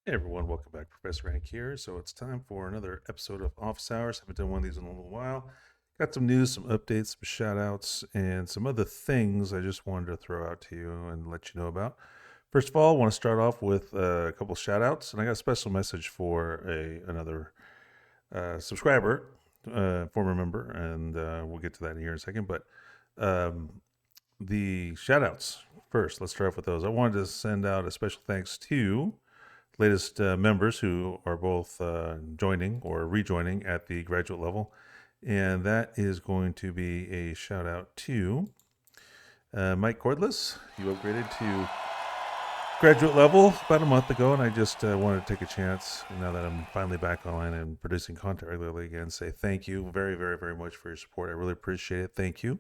Hey everyone, welcome back. Professor Hank here. So it's time for another episode of Office Hours. Haven't done one of these in a little while. Got some news, some updates, some shout outs, and some other things I just wanted to throw out to you and let you know about. First of all, I want to start off with a couple shout outs, and I got a special message for another subscriber, former member, and we'll get to that here in a second. But um, the shout outs first, let's start off with those. I wanted to send out a special thanks to latest members who are both joining or rejoining at the graduate level. And that is going to be a shout out to Mike Cordless. You upgraded to graduate level about a month ago, and I just wanted to take a chance now that I'm finally back online and producing content regularly again. Say thank you very, very, very much for your support. I really appreciate it. Thank you.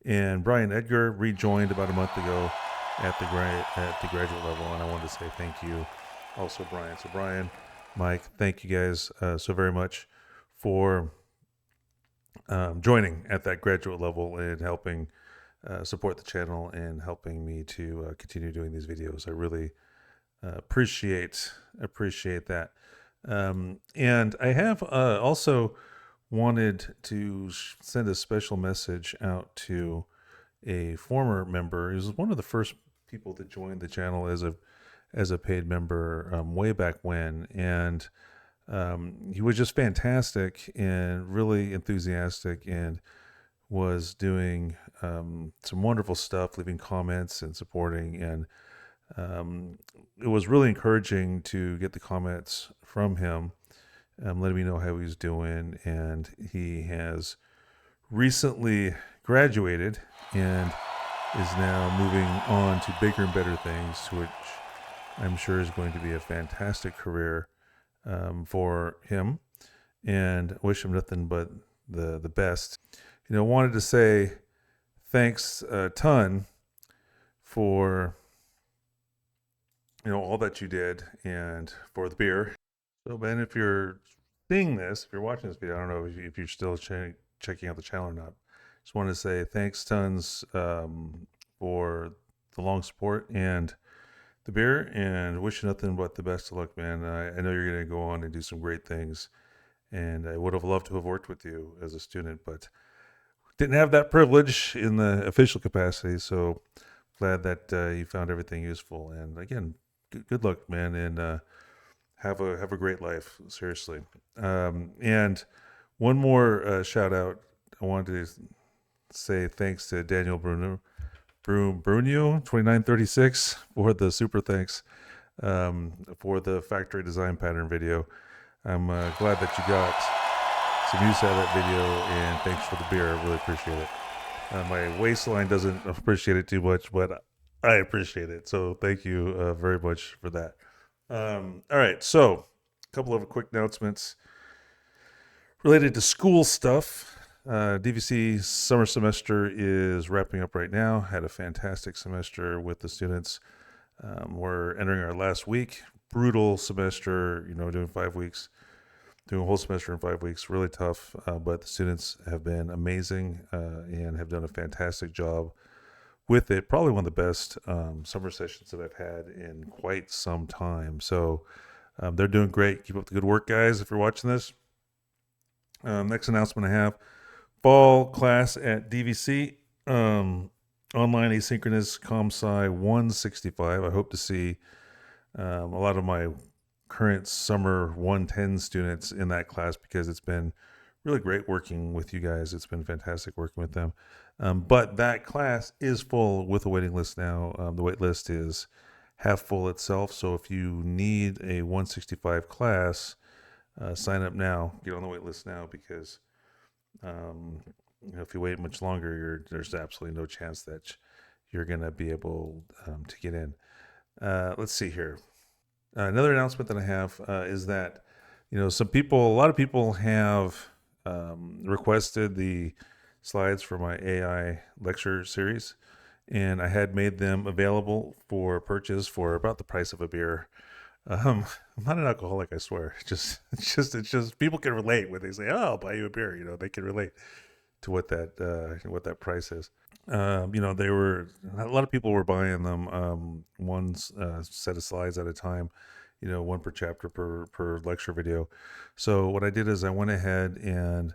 And Brian Edgar rejoined about a month ago at the graduate level, and I wanted to say thank you also, Brian. So, Brian, Mike, thank you guys so very much for joining at that graduate level and helping support the channel and helping me to continue doing these videos. I really appreciate that. And I have also wanted to send a special message out to a former member. He was one of the first people that joined the channel as a paid member way back when, and he was just fantastic and really enthusiastic and was doing some wonderful stuff, leaving comments and supporting. And it was really encouraging to get the comments from him, letting me know how he's doing. And he has recently graduated and is now moving on to bigger and better things, which I'm sure is going to be a fantastic career for him. And I wish him nothing but the best. Wanted to say thanks a ton for all that you did and for the beer. So Ben, if you're seeing this, if you're watching this video, I don't know if you're still checking out the channel or not. Just want to say thanks tons for the long support and the beer, and wish you nothing but the best of luck, man. I know you're going to go on and do some great things, and I would have loved to have worked with you as a student, but didn't have that privilege in the official capacity. So glad that you found everything useful. And again, good luck, man, and have a great life. Seriously. And one more shout out. I wanted to say thanks to Daniel Bruneau 2936 for the super thanks for the factory design pattern video. I'm glad that you got some use out of that video, and thanks for the beer. I really appreciate it. My waistline doesn't appreciate it too much, but I appreciate it. So thank you very much for that. All right, so a couple of quick announcements related to school stuff. DVC summer semester is wrapping up right now. Had a fantastic semester with the students. We're entering our last week. Brutal semester, doing 5 weeks, doing a whole semester in 5 weeks. Really tough, but the students have been amazing and have done a fantastic job with it. Probably one of the best summer sessions that I've had in quite some time. So they're doing great. Keep up the good work, guys, if you're watching this. Next announcement I have, fall class at DVC, online asynchronous ComSci 165. I hope to see a lot of my current summer 110 students in that class, because it's been really great working with you guys. It's been fantastic working with them. But that class is full with a waiting list now. The wait list is half full itself. So if you need a 165 class, sign up now. Get on the wait list now, because if you wait much longer, there's absolutely no chance that you're going to be able to get in. Let's see here. Another announcement that I have is that a lot of people have requested the slides for my AI lecture series, and I had made them available for purchase for about the price of a beer. I'm not an alcoholic, I swear. It's just people can relate when they say, "Oh, I'll buy you a beer." They can relate to what that price is. They were a lot of people were buying them one set of slides at a time, one per chapter per lecture video. So what I did is I went ahead and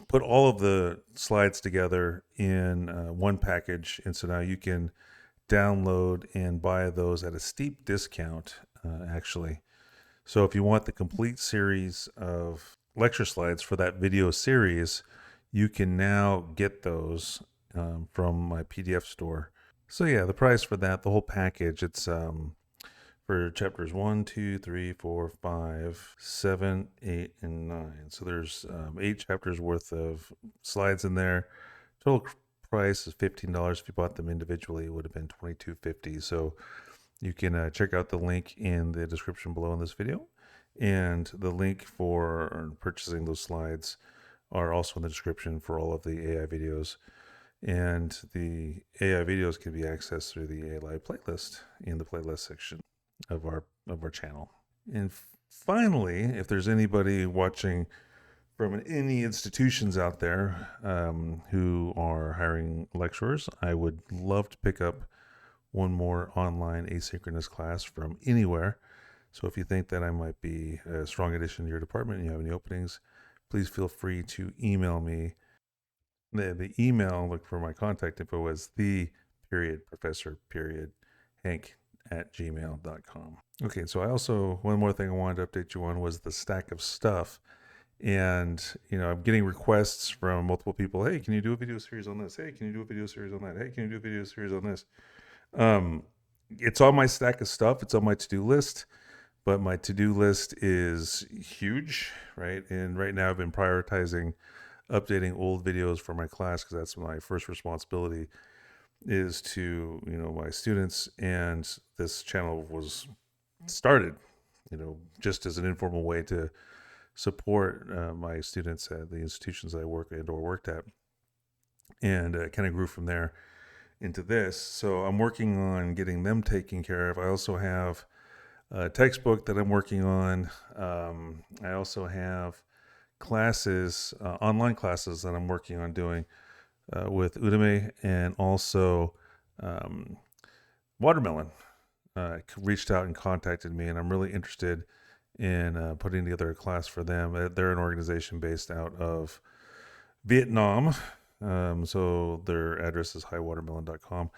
put all of the slides together in one package, and so now you can download and buy those at a steep discount, actually. So if you want the complete series of lecture slides for that video series, you can now get those from my PDF store. So yeah, the price for that, the whole package, it's for chapters 1, 2, 3, 4, 5, 7, 8, and 9. So there's 8 chapters worth of slides in there. Total price is $15. If you bought them individually, it would have been $22.50. So you can check out the link in the description below in this video, and the link for purchasing those slides are also in the description for all of the AI videos. And the AI videos can be accessed through the AI Live playlist in the playlist section of our channel. And finally, if there's anybody watching from any institutions out there who are hiring lecturers, I would love to pick up one more online asynchronous class from anywhere. So if you think that I might be a strong addition to your department and you have any openings, please feel free to email me. The email, look for my contact info, is the.professor.hank@gmail.com. Okay, so one more thing I wanted to update you on was the stack of stuff. And, I'm getting requests from multiple people. Hey, can you do a video series on this? Hey, can you do a video series on that? Hey, can you do a video series on this? It's on my stack of stuff. It's on my to-do list, but my to-do list is huge, right? And right now I've been prioritizing updating old videos for my class because that's my first responsibility, is to my students. And this channel was started just as an informal way to support my students at the institutions I work and or worked at, and kind of grew from there into this. So I'm working on getting them taken care of. I also have a textbook that I'm working on. I also have classes, online classes that I'm working on doing with Udemy, and also Watermelon reached out and contacted me, and I'm really interested in putting together a class for them. They're an organization based out of Vietnam. So their address is highwatermelon.com.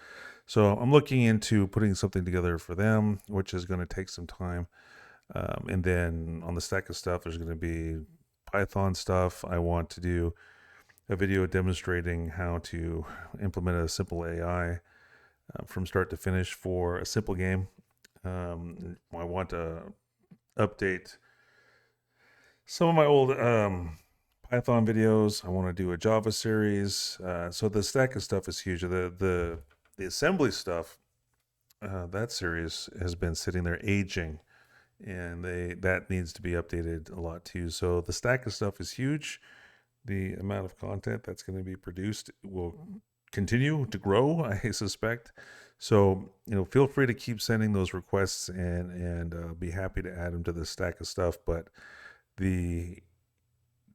So I'm looking into putting something together for them, which is going to take some time. And then on the stack of stuff, there's going to be Python stuff. I want to do a video demonstrating how to implement a simple AI from start to finish for a simple game. I want to update some of my old Python videos. I want to do a Java series. So the stack of stuff is huge. The assembly stuff, that series has been sitting there aging, and that needs to be updated a lot too. So the stack of stuff is huge. The amount of content that's going to be produced will continue to grow, I suspect. So feel free to keep sending those requests, and be happy to add them to the stack of stuff. But the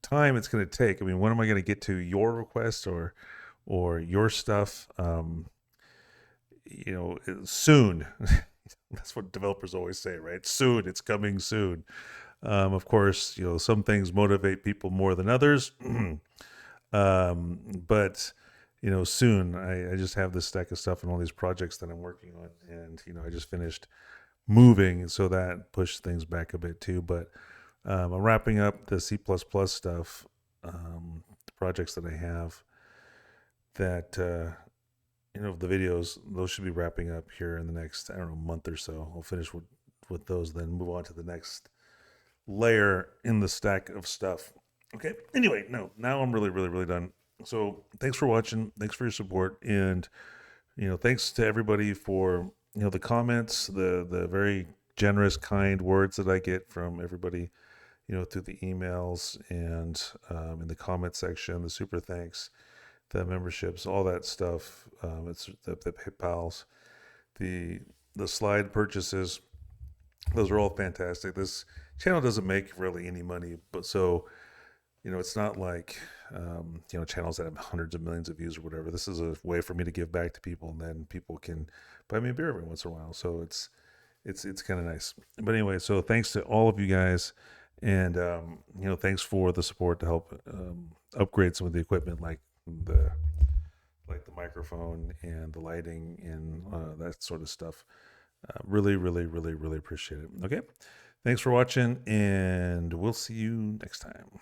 time it's going to take, when am I going to get to your request or your stuff? Soon. That's what developers always say, right? Soon, it's coming soon. Of course, some things motivate people more than others. But soon. I just have this stack of stuff and all these projects that I'm working on, and I just finished moving, so that pushed things back a bit too. But I'm wrapping up the C++ stuff, projects that I have. That the videos, those should be wrapping up here in the next month or so. I'll finish with those, then move on to the next layer in the stack of stuff. Okay. Anyway, now I'm really done. So thanks for watching. Thanks for your support, and thanks to everybody for the comments, the very generous, kind words that I get from everybody, through the emails and in the comment section, the super thanks, the memberships, all that stuff. It's the PayPals, the slide purchases. Those are all fantastic. This channel doesn't make really any money, but so it's not like channels that have hundreds of millions of views or whatever. This is a way for me to give back to people, and then people can buy me a beer every once in a while. So it's kind of nice. But anyway, so thanks to all of you guys, and thanks for the support to help upgrade some of the equipment, the the microphone and the lighting and that sort of stuff. Really, really, really, really appreciate it. Okay, thanks for watching, and we'll see you next time.